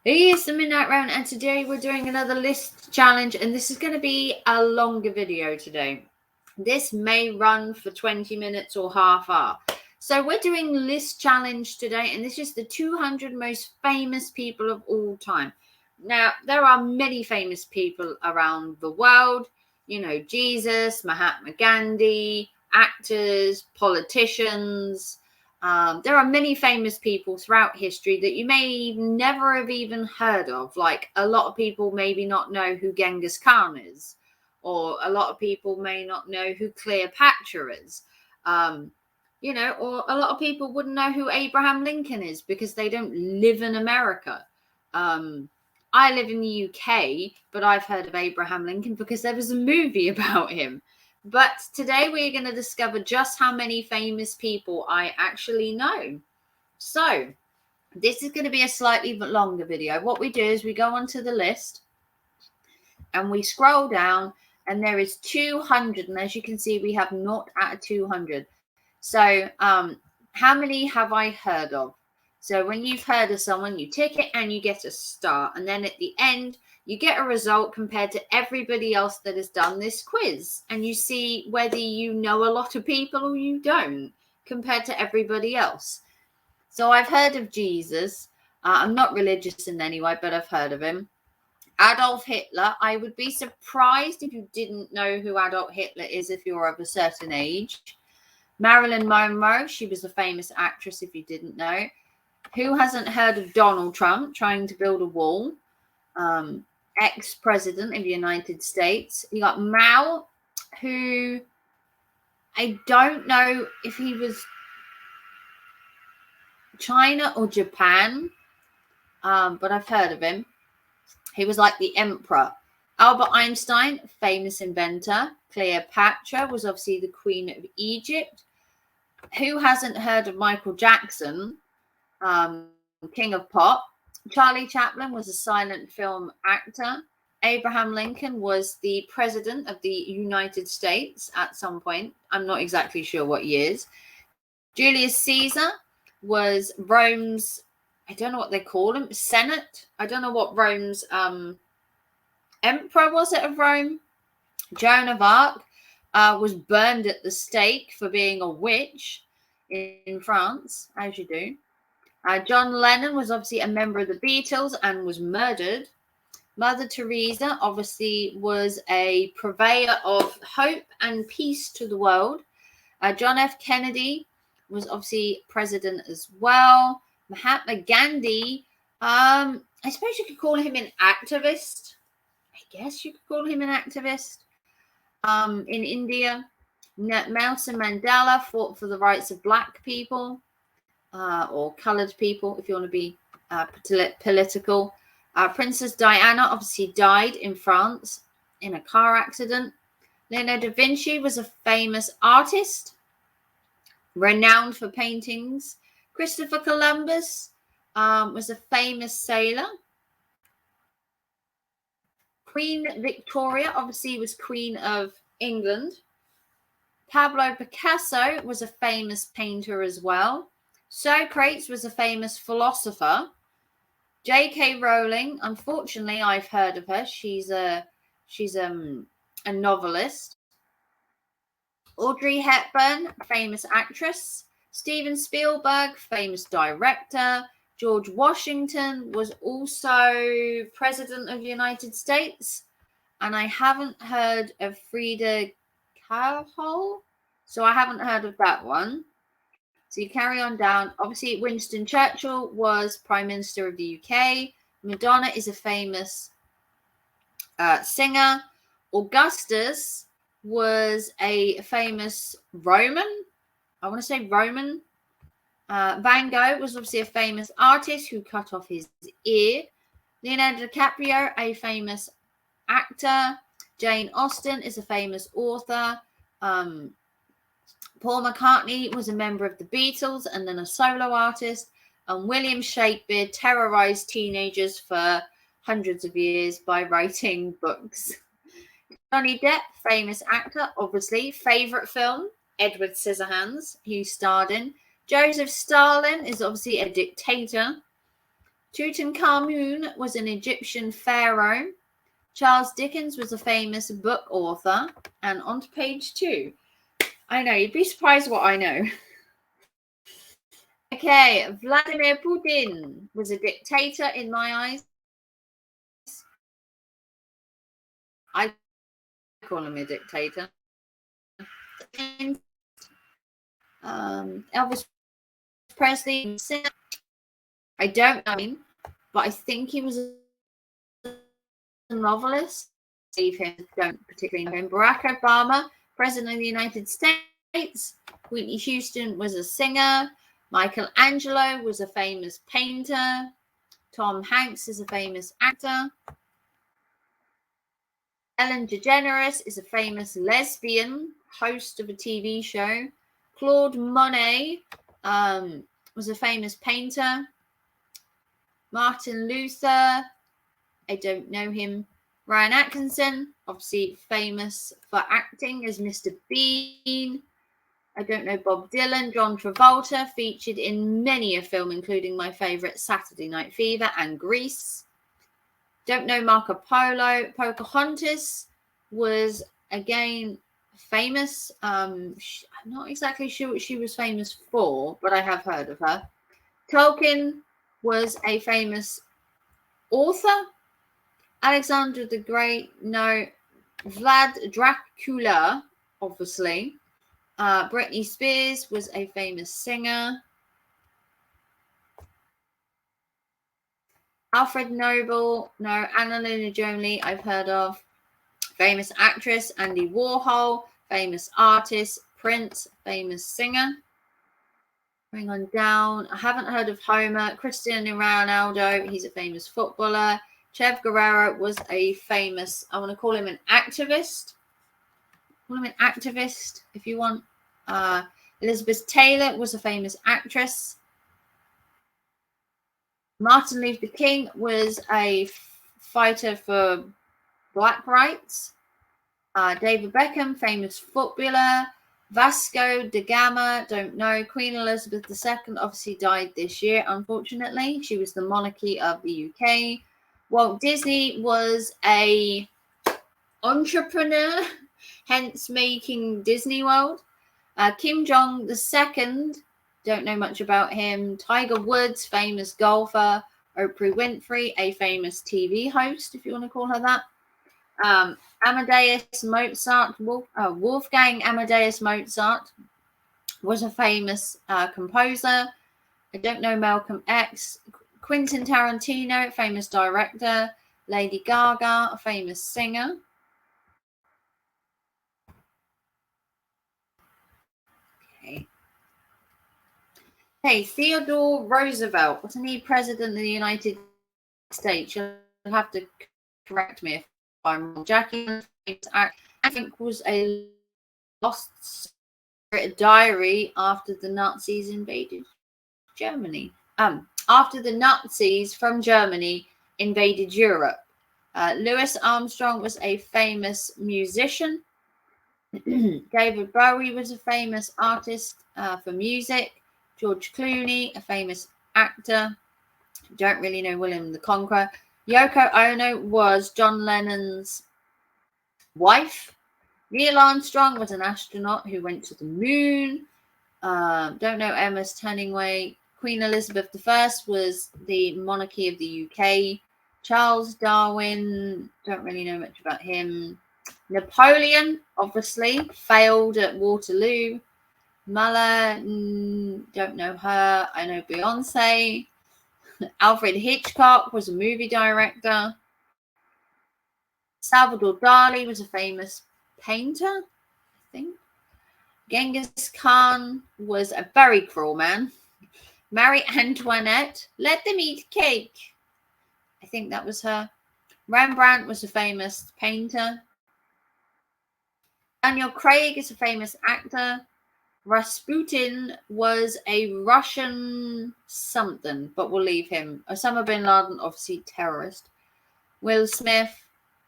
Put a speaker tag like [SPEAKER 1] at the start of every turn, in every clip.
[SPEAKER 1] It's the Midnight Round, and today we're doing another list challenge, and this is going to be a longer video today. This may run for 20 minutes or half hour. So we're doing list challenge today, and this is the 200 most famous people of all time. Now, there are many famous people around the world, you know, Jesus, Mahatma Gandhi, actors, politicians. There are many famous people throughout history that you may never have even heard of. Like, a lot of people maybe not know who Genghis Khan is, or a lot of people may not know who Cleopatra is. You know, or a lot of people wouldn't know who Abraham Lincoln is because they don't live in America. I live in the UK, but I've heard of Abraham Lincoln because there was a movie about him. But today we're going to discover just how many famous people I actually know. So this is going to be a slightly longer video. What we do is we go onto the list and we scroll down, and there is 200. And as you can see, we have 0 out of 200. So how many have I heard of? So when you've heard of someone, you tick it and you get a star. And then at the end, you get a result compared to everybody else that has done this quiz. And you see whether you know a lot of people or you don't compared to everybody else. So I've heard of Jesus. I'm not religious in any way, but I've heard of him. Adolf Hitler. I would be surprised if you didn't know who Adolf Hitler is if you're of a certain age. Marilyn Monroe. She was a famous actress if you didn't know. Who hasn't heard of Donald Trump trying to build a wall? Ex-president of the United States. You got Mao, who I don't know if he was China or Japan, but I've heard of him. He was like the emperor. Albert Einstein, famous inventor. Cleopatra was obviously the queen of Egypt. Who hasn't heard of Michael Jackson? King of Pop. Charlie Chaplin was a silent film actor. Abraham Lincoln was the president of the United States at some point. I'm not exactly sure what years. Julius Caesar was Rome's, I don't know what they call him, Senate. I don't know what Rome's emperor was it of Rome. Joan of Arc was burned at the stake for being a witch in France, as you do. John Lennon was obviously a member of the Beatles and was murdered. Mother Teresa obviously was a purveyor of hope and peace to the world. John F. Kennedy was obviously president as well. Mahatma Gandhi, I suppose you could call him an activist. I guess you could call him an activist. In India, Nelson Mandela fought for the rights of black people. Or coloured people, if you want to be political. Princess Diana obviously died in France in a car accident. Leonardo da Vinci was a famous artist, renowned for paintings. Christopher Columbus was a famous sailor. Queen Victoria obviously was Queen of England. Pablo Picasso was a famous painter as well. Socrates was a famous philosopher. J.K. Rowling, unfortunately, I've heard of her. She's a novelist. Audrey Hepburn, famous actress. Steven Spielberg, famous director. George Washington was also president of the United States. And I haven't heard of Frida Kahlo, so I haven't heard of that one. So you carry on down. Obviously, Winston Churchill was Prime Minister of the UK. Madonna is a famous singer. Augustus was a famous Roman. I want to say Roman. Van Gogh was obviously a famous artist who cut off his ear. Leonardo DiCaprio, a famous actor. Jane Austen is a famous author. Paul McCartney was a member of the Beatles and then a solo artist. And William Shakespeare terrorized teenagers for hundreds of years by writing books. Johnny Depp, famous actor, obviously. Favorite film, Edward Scissorhands, he starred in. Joseph Stalin is obviously a dictator. Tutankhamun was an Egyptian pharaoh. Charles Dickens was a famous book author. And on to page 2. I know, you'd be surprised what I know. Okay, Vladimir Putin was a dictator in my eyes. I call him a dictator. Elvis Presley, I don't know him, but I think he was a novelist. Steve him, don't particularly know him. Barack Obama, President of the United States. Whitney Houston was a singer. Michelangelo was a famous painter. Tom Hanks is a famous actor. Ellen DeGeneres is a famous lesbian host of a TV show. Claude Monet was a famous painter. Martin Luther, I don't know him. Ryan Atkinson, obviously famous for acting as Mr. Bean. I don't know Bob Dylan. John Travolta, featured in many a film, including my favourite Saturday Night Fever and Grease. Don't know Marco Polo. Pocahontas was, again, famous. I'm not exactly sure what she was famous for, but I have heard of her. Tolkien was a famous author. Alexander the Great, no. Vlad Dracula, obviously. Britney Spears was a famous singer. Alfred Nobel, no. Annalena Jolie, I've heard of. Famous actress. Andy Warhol, famous artist. Prince, famous singer. Going on down, I haven't heard of Homer. Cristiano Ronaldo, he's a famous footballer. Che Guevara was a famous, I want to call him an activist. Call him an activist if you want. Elizabeth Taylor was a famous actress. Martin Luther King was a fighter for black rights. David Beckham, famous footballer. Vasco da Gama, don't know. Queen Elizabeth II obviously died this year, unfortunately. She was the monarchy of the UK. Walt Disney was a entrepreneur, hence making Disney World. Kim Jong II, don't know much about him. Tiger Woods, famous golfer. Oprah Winfrey, a famous TV host, if you want to call her that. Amadeus Mozart, Wolfgang Amadeus Mozart was a famous composer. I don't know Malcolm X. Quentin Tarantino, famous director. Lady Gaga, a famous singer. Hey, Theodore Roosevelt, wasn't he president of the United States? You'll have to correct me if I'm wrong. Jackie, I think, was a lost diary after the Nazis invaded Germany. After the Nazis from Germany invaded Europe. Louis Armstrong was a famous musician. David Bowie was a famous artist for music. George Clooney, a famous actor. Don't really know William the Conqueror. Yoko Ono was John Lennon's wife. Neil Armstrong was an astronaut who went to the moon. Don't know Ernest Hemingway. Queen Elizabeth I was the monarchy of the UK. Charles Darwin, don't really know much about him. Napoleon, obviously, failed at Waterloo. Muller, don't know her. I know Beyonce. Alfred Hitchcock was a movie director. Salvador Dali was a famous painter, I think. Genghis Khan was a very cruel man. Marie Antoinette, let them eat cake. I think that was her. Rembrandt was a famous painter. Daniel Craig is a famous actor. Rasputin was a Russian something, but we'll leave him. Osama bin Laden, obviously terrorist. Will Smith,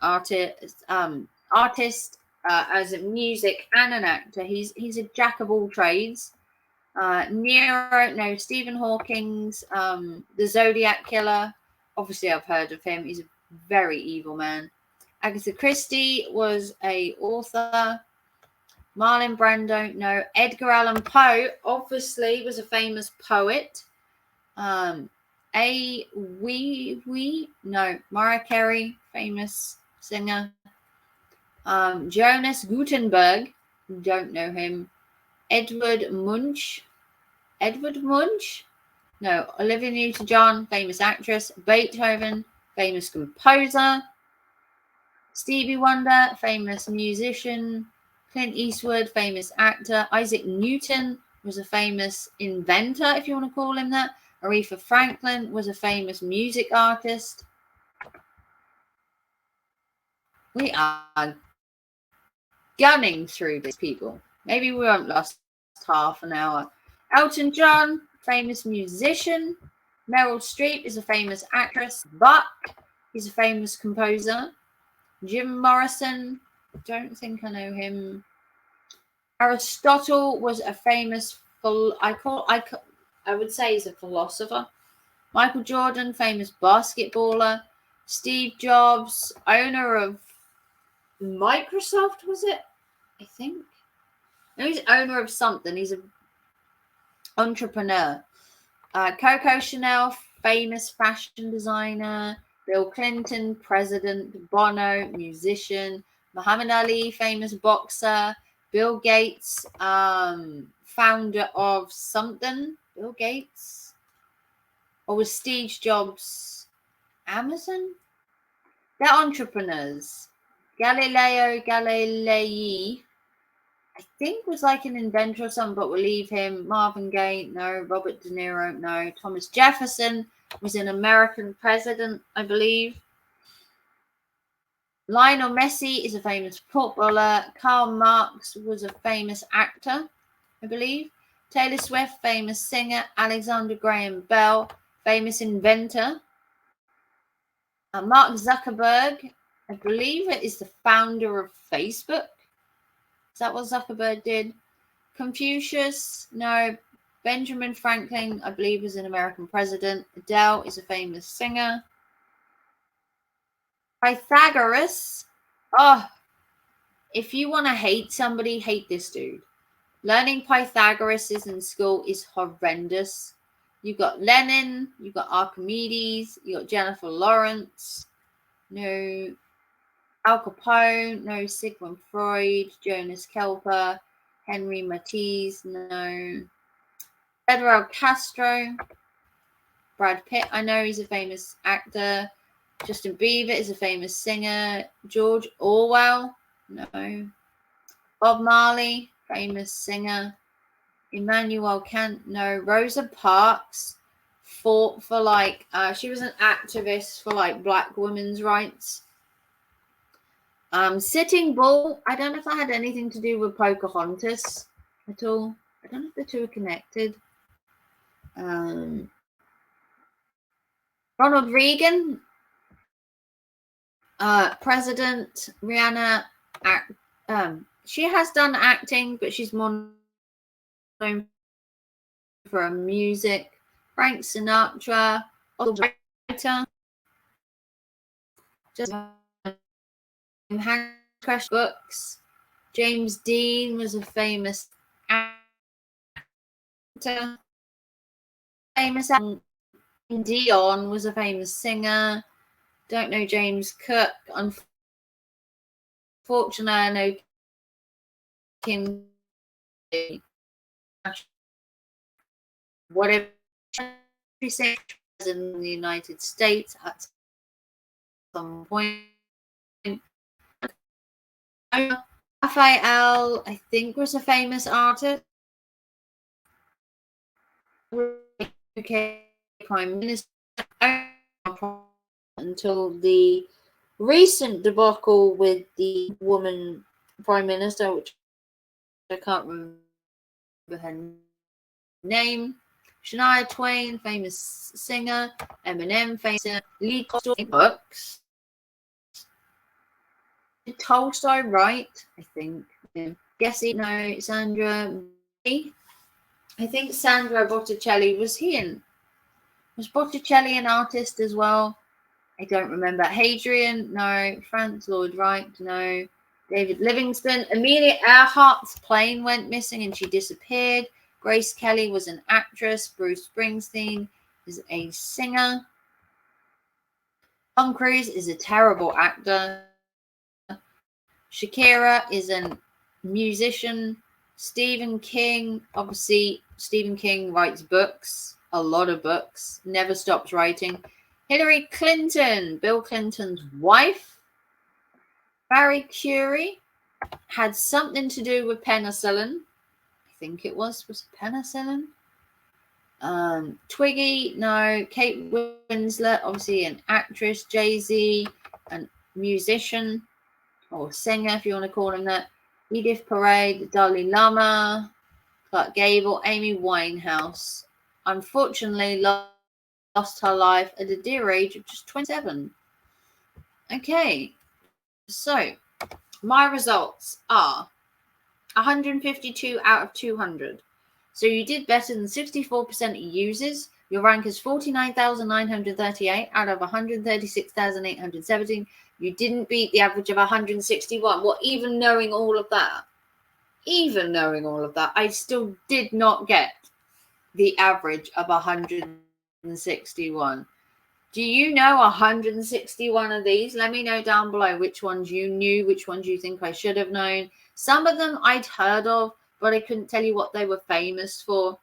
[SPEAKER 1] artist as a music and an actor. He's a jack of all trades. Nero, no. Stephen Hawking's The Zodiac Killer. Obviously, I've heard of him. He's a very evil man. Agatha Christie was a author. Marlon Brando, no. Edgar Allan Poe, obviously, was a famous poet. No. Mariah Carey, famous singer. Jonas Gutenberg, don't know him. Edward Munch? No. Olivia Newton-John, famous actress. Beethoven, famous composer. Stevie Wonder, famous musician. Clint Eastwood, famous actor. Isaac Newton was a famous inventor, if you want to call him that. Aretha Franklin was a famous music artist. We are gunning through these people. Maybe we won't last half an hour. Elton John, famous musician. Meryl Streep is a famous actress. Buck is a famous composer. Jim Morrison, don't think I know him. Aristotle was a famous, I would say he's a philosopher. Michael Jordan, famous basketballer. Steve Jobs, owner of Microsoft, was it? I think. No, he's owner of something. He's an entrepreneur. Coco Chanel, famous fashion designer. Bill Clinton, president. Bono, musician. Muhammad Ali, famous boxer. Bill Gates, founder of something. Bill Gates? Or was Steve Jobs Amazon? They're entrepreneurs. Galileo Galilei, I think, was like an inventor or something, but we'll leave him. Marvin Gaye, no. Robert De Niro, no. Thomas Jefferson was an American president, I believe. Lionel Messi is a famous footballer. Karl Marx was a famous actor, I believe. Taylor Swift, famous singer. Alexander Graham Bell, famous inventor. Mark Zuckerberg, I believe it is the founder of Facebook. Is that what Zuckerberg did? Confucius, no. Benjamin Franklin, I believe, was an American president. Adele is a famous singer. Pythagoras. Oh, if you want to hate somebody, hate this dude. Learning Pythagoras in school is horrendous. You've got Lenin, you've got Archimedes, you've got Jennifer Lawrence, no. Al Capone, no. Sigmund Freud, Jonas Kelper, Henry Matisse, no. Fidel Castro, Brad Pitt, I know he's a famous actor. Justin Bieber is a famous singer. George Orwell, no. Bob Marley, famous singer. Immanuel Kant, no. Rosa Parks fought for she was an activist for black women's rights. Sitting Bull, I don't know if that had anything to do with Pocahontas at all. I don't know if the two are connected. Ronald Reagan, president. Rihanna, she has done acting, but she's more known for her music. Frank Sinatra, writer. Just Crash books. James Dean was a famous actor. Famous Dion was a famous singer. Don't know James Cook. Unfortunately, I know Kim. Whatever president in the United States at some point. Raphael, I think, was a famous artist. UK Prime Minister until the recent debacle with the woman Prime Minister, which I can't remember her name. Shania Twain, famous singer. Eminem, famous singer. Lee Tolstoy books. Did Tolstoy write? I think. Yeah. Guessing, no. Sandra. I think Sandro Botticelli, was Botticelli an artist as well? I don't remember. Hadrian, no. Franz Lloyd Wright, no. David Livingston. Amelia Earhart's plane went missing and she disappeared. Grace Kelly was an actress. Bruce Springsteen is a singer. Tom Cruise is a terrible actor. Shakira is a musician. Stephen King, obviously, Stephen King writes books, a lot of books, never stops writing. Hillary Clinton, Bill Clinton's wife. Marie Curie had something to do with penicillin. I think it was penicillin. Twiggy, no. Kate Winslet, obviously an actress. Jay-Z, a musician or singer, if you want to call him that. Edith Parade, Dalai Lama, Clark Gable, Amy Winehouse. Unfortunately, lost her life at a dear age of just 27. Okay, so my results are 152 out of 200. So you did better than 64% of users. Your rank is 49,938 out of 136,817. You didn't beat the average of 161. Well, even knowing all of that, I still did not get the average of 161. Do you know 161 of these? Let me know down below which ones you knew, which ones you think I should have known. Some of them I'd heard of, but I couldn't tell you what they were famous for.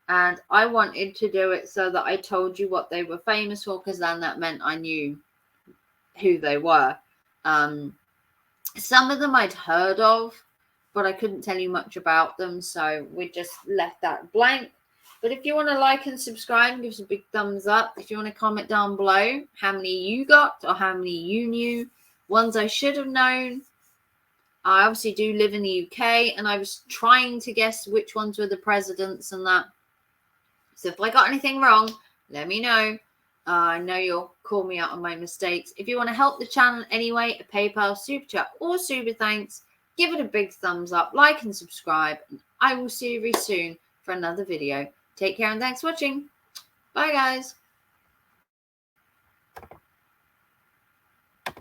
[SPEAKER 1] And I wanted to do it so that I told you what they were famous for, because then that meant I knew who they were. Some of them I'd heard of, but I couldn't tell you much about them. So we just left that blank. But if you want to like and subscribe and give us a big thumbs up, if you want to comment down below how many you got or how many you knew, ones I should have known. I obviously do live in the UK and I was trying to guess which ones were the presidents and that. So if I got anything wrong, let me know. I know you'll call me out on my mistakes. If you want to help the channel anyway, a PayPal, Super Chat or Super Thanks, give it a big thumbs up, like and subscribe. And I will see you very soon for another video. Take care and thanks for watching. Bye, guys.